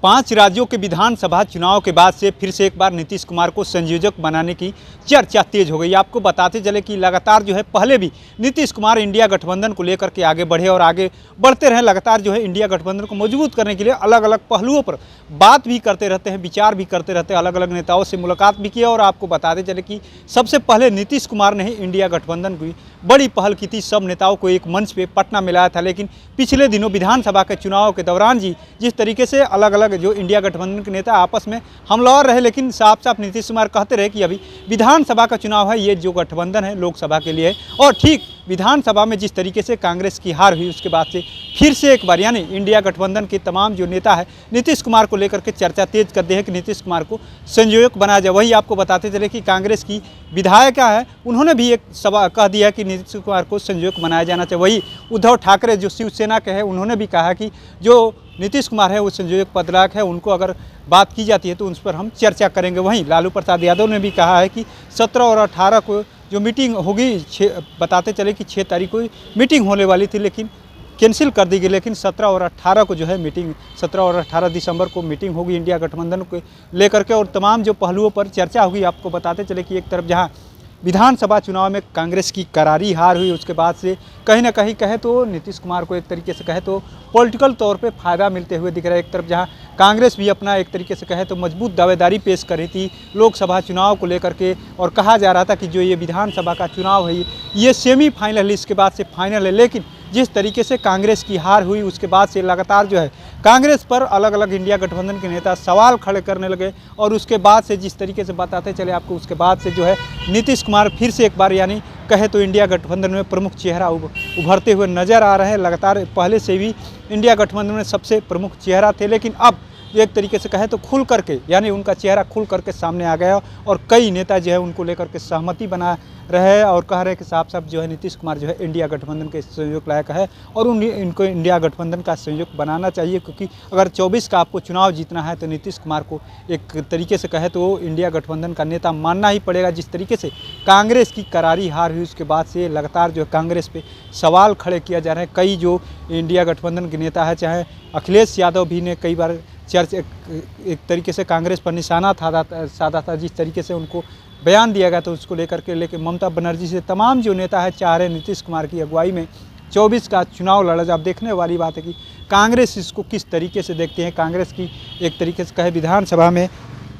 5 राज्यों के विधानसभा चुनाव के बाद से फिर से एक बार नीतीश कुमार को संयोजक बनाने की चर्चा तेज हो गई। आपको बताते चले कि लगातार जो है पहले भी नीतीश कुमार इंडिया गठबंधन को लेकर के आगे बढ़े और आगे बढ़ते रहे। लगातार जो है इंडिया गठबंधन को मजबूत करने के लिए अलग अलग पहलुओं पर बात भी करते रहते हैं, विचार भी करते रहते हैं, अलग अलग नेताओं से मुलाकात भी किया। और आपको बताते चले कि सबसे पहले नीतीश कुमार ने ही इंडिया गठबंधन की बड़ी पहल की थी, सब नेताओं को एक मंच पे पटना मिलाया था। लेकिन पिछले दिनों विधानसभा के चुनाव के दौरान जिस तरीके से अलग अलग जो इंडिया गठबंधन के नेता आपस में हमलावर रहे, लेकिन साफ साफ नीतीश कुमार कहते रहे कि अभी विधानसभा का चुनाव है, ये जो गठबंधन है लोकसभा के लिए है। और ठीक विधानसभा में जिस तरीके से कांग्रेस की हार हुई, उसके बाद से फिर से एक बार यानी इंडिया गठबंधन के तमाम जो नेता है नीतीश कुमार को लेकर के चर्चा तेज कर दी है कि नीतीश कुमार को संयोजक बनाया जाए। वही आपको बताते चले कि कांग्रेस की विधायिका है, उन्होंने भी एक सवाल कह दिया कि नीतीश कुमार को संयोजक बनाया जाना चाहिए। वही उद्धव ठाकरे जो शिवसेना के हैं, उन्होंने भी कहा कि जो नीतीश कुमार है वो संयोजक पदलायक है, उनको अगर बात की जाती है तो उस पर हम चर्चा करेंगे। वहीं लालू प्रसाद यादव ने भी कहा है कि 17 और 18 को जो मीटिंग होगी, बताते चले कि 6 तारीख को मीटिंग होने वाली थी लेकिन कैंसिल कर दी गई। लेकिन 17 और 18 को जो है मीटिंग, 17 और 18 दिसंबर को मीटिंग होगी इंडिया गठबंधन को लेकर के और तमाम जो पहलुओं पर चर्चा होगी। आपको बताते चले कि एक तरफ जहां विधानसभा चुनाव में कांग्रेस की करारी हार हुई, उसके बाद से कहीं ना कहीं कहे तो नीतीश कुमार को एक तरीके से कहे तो पॉलिटिकल तौर पे फ़ायदा मिलते हुए दिख रहा है। एक तरफ जहां कांग्रेस भी अपना एक तरीके से कहे तो मजबूत दावेदारी पेश कर रही थी लोकसभा चुनाव को लेकर के, और कहा जा रहा था कि जो ये विधानसभा का चुनाव है ये सेमीफाइनल है, इसके बाद से फाइनल है। लेकिन जिस तरीके से कांग्रेस की हार हुई, उसके बाद से लगातार जो है कांग्रेस पर अलग अलग इंडिया गठबंधन के नेता सवाल खड़े करने लगे। और उसके बाद से जिस तरीके से बताते चले आपको, उसके बाद से जो है नीतीश कुमार फिर से एक बार यानी कहे तो इंडिया गठबंधन में प्रमुख चेहरा उभरते हुए नज़र आ रहे हैं। लगातार पहले से भी इंडिया गठबंधन में सबसे प्रमुख चेहरा थे, लेकिन अब एक तरीके से कहे तो खुल करके यानी उनका चेहरा खुल करके सामने आ गया और कई नेता जो है उनको लेकर के सहमति बना रहे हैं और कह रहे हैं कि साफ साफ जो है नीतीश कुमार जो है इंडिया गठबंधन के संयोजक लायक है और इनको इंडिया गठबंधन का संयोजक बनाना चाहिए। क्योंकि अगर 24 का आपको चुनाव जीतना है तो नीतीश कुमार को एक तरीके से कहे तो इंडिया गठबंधन का नेता मानना ही पड़ेगा। जिस तरीके से कांग्रेस की करारी हार हुई, उसके बाद से लगातार जो है कांग्रेस पे सवाल खड़े किया जा रहे हैं। कई जो इंडिया गठबंधन के नेता है, चाहे अखिलेश यादव भी ने कई बार एक तरीके से कांग्रेस पर निशाना साधा था। जिस तरीके से उनको बयान दिया गया था उसको लेकर के, लेकिन ममता बनर्जी से तमाम जो नेता है चाह रहे नीतीश कुमार की अगुवाई में 24 का चुनाव लड़ा जाए। अब देखने वाली बात है कि कांग्रेस इसको किस तरीके से देखते हैं। कांग्रेस की एक तरीके से कहे विधानसभा में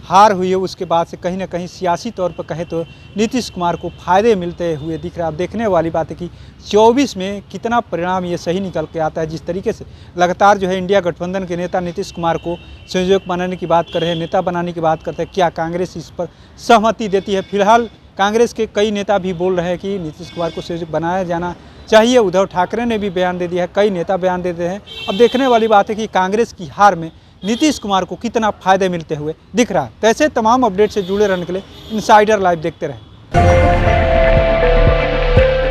हार हुई है, उसके बाद से कहीं ना कहीं सियासी तौर पर कहे तो नीतीश कुमार को फ़ायदे मिलते हुए दिख रहा है। अब देखने वाली बात है कि 24 में कितना परिणाम ये सही निकल के आता है। जिस तरीके से लगातार जो है इंडिया गठबंधन के नेता नीतीश कुमार को संयोजक बनाने की बात कर रहे हैं, नेता बनाने की बात करते हैं, क्या कांग्रेस इस पर सहमति देती है? फिलहाल कांग्रेस के कई नेता भी बोल रहे हैं कि नीतीश कुमार को संयोजक बनाया जाना चाहिए। उद्धव ठाकरे ने भी बयान दे दिया है, कई नेता बयान देते हैं। अब देखने वाली बात है कि कांग्रेस की हार में नीतीश कुमार को कितना फ़ायदे मिलते हुए दिख रहा है। तो ऐसे तमाम अपडेट से जुड़े रहने के लिए इनसाइडर लाइव देखते रहें।